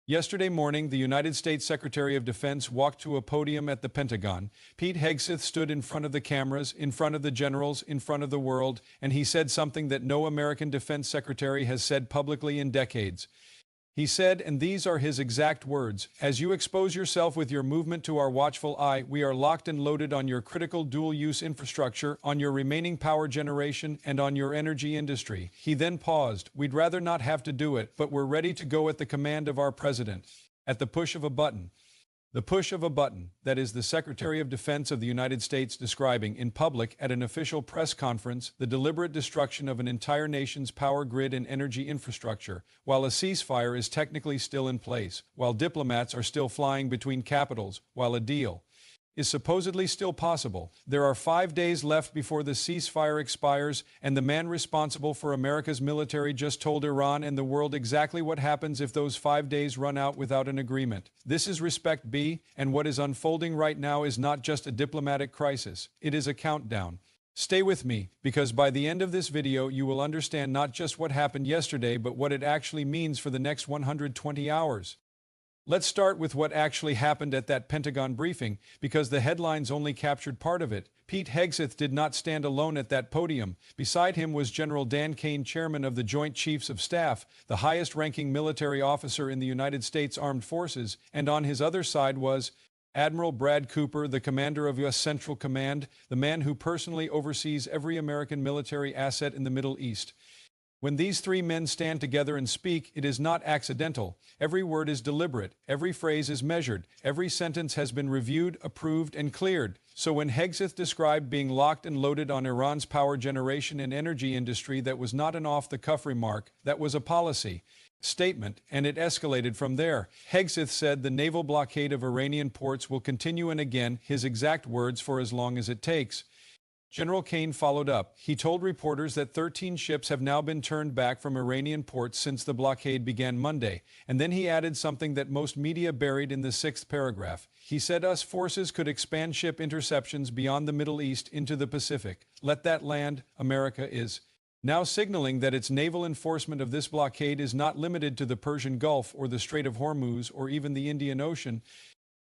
Yesterday morning, the United States Secretary of Defense walked to a podium at the Pentagon. Pete Hegseth stood in front of the cameras, in front of the generals, in front of the world, and he said something that no American defense secretary has said publicly in decades. He said, and these are his exact words, "As you expose yourself with your movement to our watchful eye, we are locked and loaded on your critical dual-use infrastructure, on your remaining power generation, and on your energy industry." He then paused. "We'd rather not have to do it, but we're ready to go at the command of our president. At the push of a button." The push of a button, that is the Secretary of Defense of the United States describing in public at an official press conference the deliberate destruction of an entire nation's power grid and energy infrastructure, while a ceasefire is technically still in place, while diplomats are still flying between capitals, while a deal is supposedly still possible. There are 5 days left before the ceasefire expires, and the man responsible for America's military just told Iran and the world exactly what happens if those 5 days run out without an agreement. This is Respect B, and what is unfolding right now is not just a diplomatic crisis, it is a countdown. Stay with me, because by the end of this video you will understand not just what happened yesterday but what it actually means for the next 120 hours. Let's start with what actually happened at that Pentagon briefing, because the headlines only captured part of it. Pete Hegseth did not stand alone at that podium. Beside him was General Dan Kane, chairman of the Joint Chiefs of Staff, the highest-ranking military officer in the United States Armed Forces, and on his other side was Admiral Brad Cooper, the commander of U.S. Central Command, the man who personally oversees every American military asset in the Middle East. When these three men stand together and speak, it is not accidental. Every word is deliberate, every phrase is measured, every sentence has been reviewed, approved, and cleared. So when Hegseth described being locked and loaded on Iran's power generation and energy industry, that was not an off-the-cuff remark, that was a policy statement, and it escalated from there. Hegseth said the naval blockade of Iranian ports will continue, and again, his exact words, for as long as it takes. General Kane followed up. He told reporters that 13 ships have now been turned back from Iranian ports since the blockade began Monday, and then he added something that most media buried in the 6th paragraph. He said US forces could expand ship interceptions beyond the Middle East into the Pacific. Let that land, America is now signaling that its naval enforcement of this blockade is not limited to the Persian Gulf or the Strait of Hormuz or even the Indian Ocean.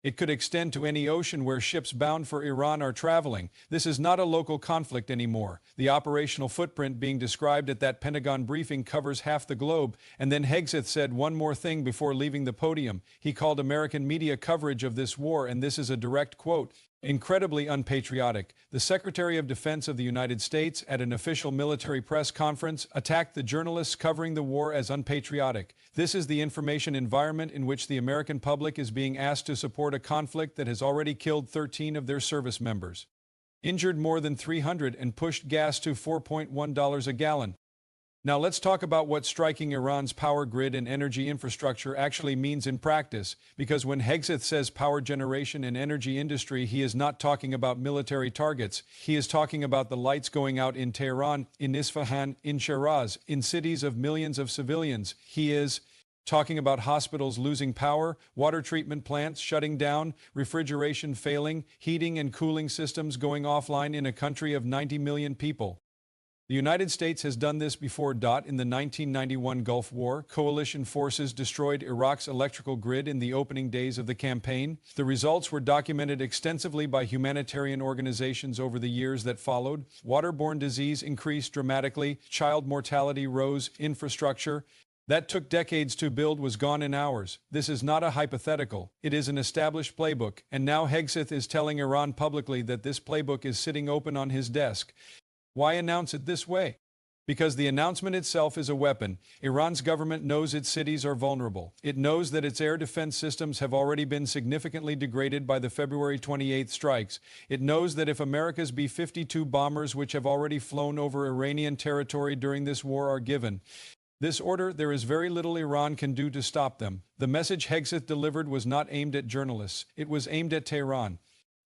It could extend to any ocean where ships bound for Iran are traveling. This is not a local conflict anymore. The operational footprint being described at that Pentagon briefing covers half the globe. And then Hegseth said one more thing before leaving the podium. He called American media coverage of this war, and this is a direct quote, "incredibly unpatriotic." The Secretary of Defense of the United States, at an official military press conference, attacked the journalists covering the war as unpatriotic. This is the information environment in which the American public is being asked to support a conflict that has already killed 13 of their service members, injured more than 300, and pushed gas to $4.1 a gallon. Now let's talk about what striking Iran's power grid and energy infrastructure actually means in practice, because when Hegseth says power generation and energy industry, he is not talking about military targets. He is talking about the lights going out in Tehran, in Isfahan, in Shiraz, in cities of millions of civilians. He is talking about hospitals losing power, water treatment plants shutting down, refrigeration failing, heating and cooling systems going offline in a country of 90 million people. The United States has done this before. In the 1991 Gulf War, coalition forces destroyed Iraq's electrical grid in the opening days of the campaign. The results were documented extensively by humanitarian organizations over the years that followed. Waterborne disease increased dramatically, child mortality rose, infrastructure that took decades to build was gone in hours. This is not a hypothetical. It is an established playbook, and now Hegseth is telling Iran publicly that this playbook is sitting open on his desk. Why announce it this way? Because the announcement itself is a weapon. Iran's government knows its cities are vulnerable. It knows that its air defense systems have already been significantly degraded by the February 28 strikes. It knows that if America's B-52 bombers, which have already flown over Iranian territory during this war, are given this order, there is very little Iran can do to stop them. The message Hegseth delivered was not aimed at journalists. It was aimed at Tehran.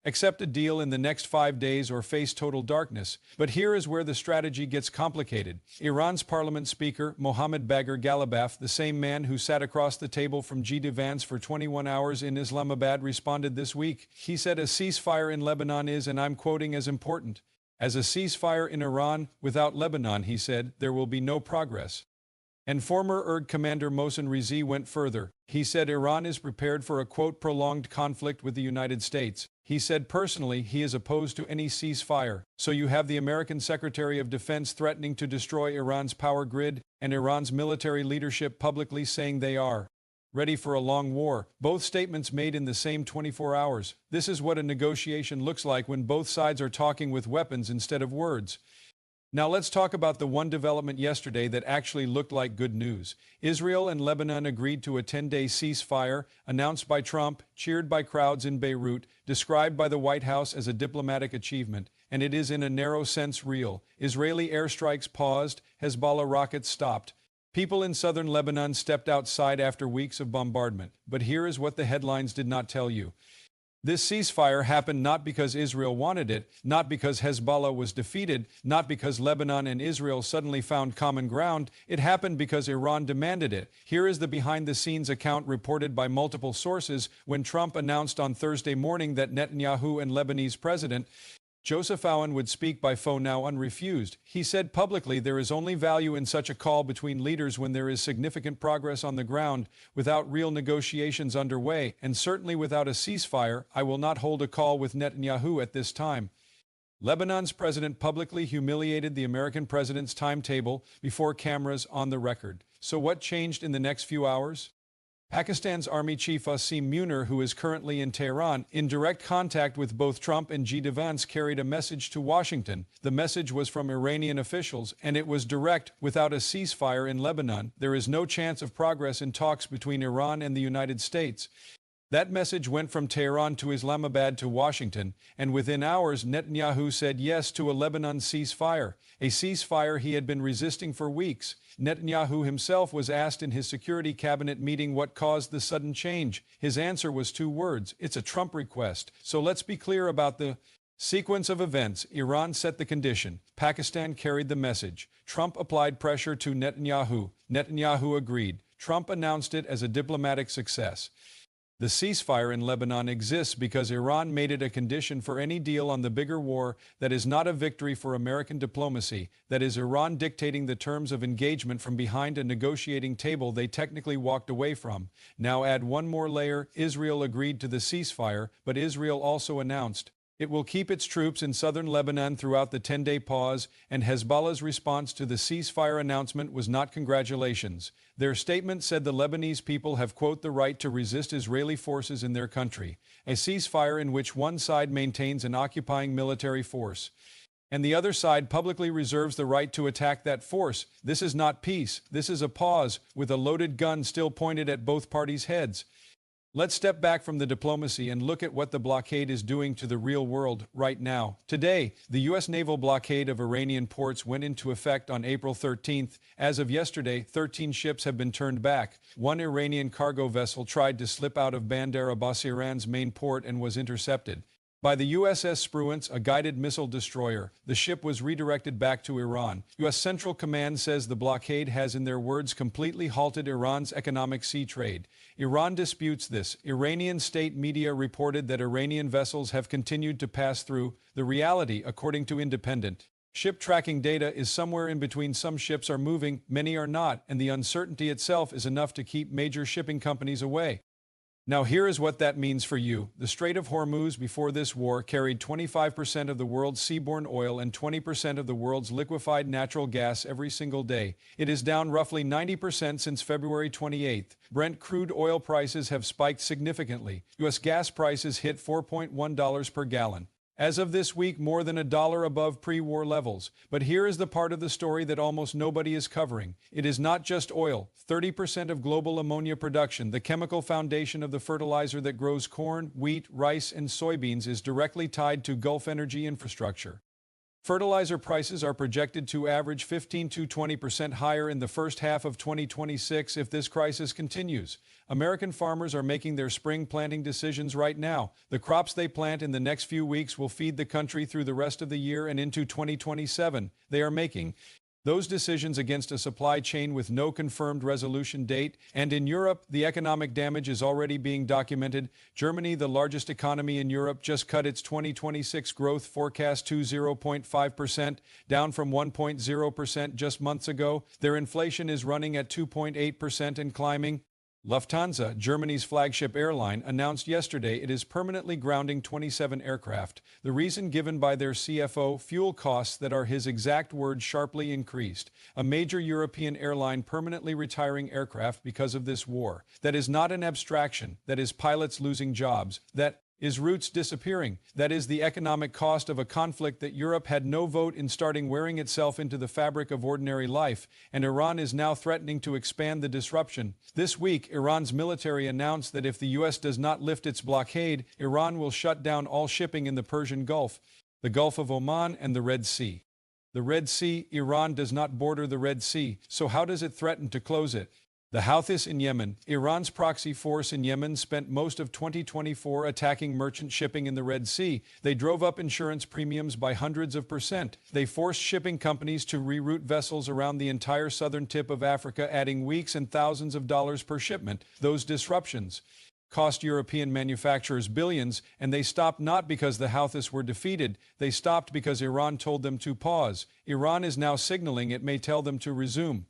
Accept a deal in the next 5 days or face total darkness. But here is where the strategy gets complicated. Iran's parliament speaker, Mohammad Bagher Ghalibaf, the same man who sat across the table from G. Vance for 21 hours in Islamabad, responded this week. He said a ceasefire in Lebanon is, and I'm quoting, as important as a ceasefire in Iran. Without Lebanon, he said, there will be no progress. And former IRG commander Mohsen Rizi went further. He said Iran is prepared for a, quote, prolonged conflict with the United States. He said personally he is opposed to any ceasefire. So you have the American Secretary of Defense threatening to destroy Iran's power grid, and Iran's military leadership publicly saying they are ready for a long war. Both statements made in the same 24 hours. This is what a negotiation looks like when both sides are talking with weapons instead of words. Now let's talk about the one development yesterday that actually looked like good news. Israel and Lebanon agreed to a 10-day ceasefire, announced by Trump, cheered by crowds in Beirut, described by the White House as a diplomatic achievement, and it is in a narrow sense real. Israeli airstrikes paused, Hezbollah rockets stopped. People in southern Lebanon stepped outside after weeks of bombardment. But here is what the headlines did not tell you. This ceasefire happened not because Israel wanted it, not because Hezbollah was defeated, not because Lebanon and Israel suddenly found common ground. It happened because Iran demanded it. Here is the behind-the-scenes account reported by multiple sources when Trump announced on Thursday morning that Netanyahu and Lebanese President Joseph Aoun would speak by phone now unrefused. He said publicly there is only value in such a call between leaders when there is significant progress on the ground, without real negotiations underway, and certainly without a ceasefire. I will not hold a call with Netanyahu at this time. Lebanon's president publicly humiliated the American president's timetable before cameras on the record. So what changed in the next few hours? Pakistan's Army Chief Asim Munir, who is currently in Tehran, in direct contact with both Trump and Vance, carried a message to Washington. The message was from Iranian officials, and it was direct. Without a ceasefire in Lebanon, there is no chance of progress in talks between Iran and the United States. That message went from Tehran to Islamabad to Washington, and within hours Netanyahu said yes to a Lebanon ceasefire, a ceasefire he had been resisting for weeks. Netanyahu himself was asked in his security cabinet meeting what caused the sudden change. His answer was two words: it's a Trump request. So let's be clear about the sequence of events. Iran set the condition. Pakistan carried the message. Trump applied pressure to Netanyahu. Netanyahu agreed. Trump announced it as a diplomatic success. The ceasefire in Lebanon exists because Iran made it a condition for any deal on the bigger war. That is not a victory for American diplomacy. That is Iran dictating the terms of engagement from behind a negotiating table they technically walked away from. Now add one more layer. Israel agreed to the ceasefire, but Israel also announced it will keep its troops in southern Lebanon throughout the 10-day pause, and Hezbollah's response to the ceasefire announcement was not congratulations. Their statement said the Lebanese people have, quote, the right to resist Israeli forces in their country, a ceasefire in which one side maintains an occupying military force, and the other side publicly reserves the right to attack that force. This is not peace. This is a pause, with a loaded gun still pointed at both parties' heads. Let's step back from the diplomacy and look at what the blockade is doing to the real world right now. Today, the U.S. naval blockade of Iranian ports went into effect on April 13th. As of yesterday, 13 ships have been turned back. One Iranian cargo vessel tried to slip out of Bandar Abbas, Iran's main port, and was intercepted by the USS Spruance, a guided missile destroyer. The ship was redirected back to Iran. U.S. Central Command says the blockade has, in their words, completely halted Iran's economic sea trade. Iran disputes this. Iranian state media reported that Iranian vessels have continued to pass through. The reality, according to Independent ship tracking data, is somewhere in between. Some ships are moving, many are not, and the uncertainty itself is enough to keep major shipping companies away. Now here is what that means for you. The Strait of Hormuz before this war carried 25% of the world's seaborne oil and 20% of the world's liquefied natural gas every single day. It is down roughly 90% since February 28th. Brent crude oil prices have spiked significantly. U.S. gas prices hit $4.1 per gallon. As of this week, more than $1 above pre-war levels. But here is the part of the story that almost nobody is covering. It is not just oil. 30% of global ammonia production, the chemical foundation of the fertilizer that grows corn, wheat, rice, and soybeans, is directly tied to Gulf energy infrastructure. Fertilizer prices are projected to average 15 to 20% higher in the first half of 2026 if this crisis continues. American farmers are making their spring planting decisions right now. The crops they plant in the next few weeks will feed the country through the rest of the year and into 2027. They are making Those decisions against a supply chain with no confirmed resolution date. And in Europe, the economic damage is already being documented. Germany, the largest economy in Europe, just cut its 2026 growth forecast to 0.5%, down from 1.0% just months ago. Their inflation is running at 2.8% and climbing. Lufthansa, Germany's flagship airline, announced yesterday it is permanently grounding 27 aircraft. The reason given by their CFO, fuel costs that are his exact words sharply increased. A major European airline permanently retiring aircraft because of this war. That is not an abstraction. That is pilots losing jobs. That is routes disappearing. That is the economic cost of a conflict that Europe had no vote in starting wearing itself into the fabric of ordinary life, and Iran is now threatening to expand the disruption. This week, Iran's military announced that if the U.S. does not lift its blockade, Iran will shut down all shipping in the Persian Gulf, the Gulf of Oman, and the Red Sea. The Red Sea, Iran does not border the Red Sea, so how does it threaten to close it? The Houthis in Yemen, Iran's proxy force in Yemen, spent most of 2024 attacking merchant shipping in the Red Sea. They drove up insurance premiums by hundreds of %. They forced shipping companies to reroute vessels around the entire southern tip of Africa, adding weeks and thousands of dollars per shipment. Those disruptions cost European manufacturers billions, and they stopped not because the Houthis were defeated. They stopped because Iran told them to pause. Iran is now signaling it may tell them to resume.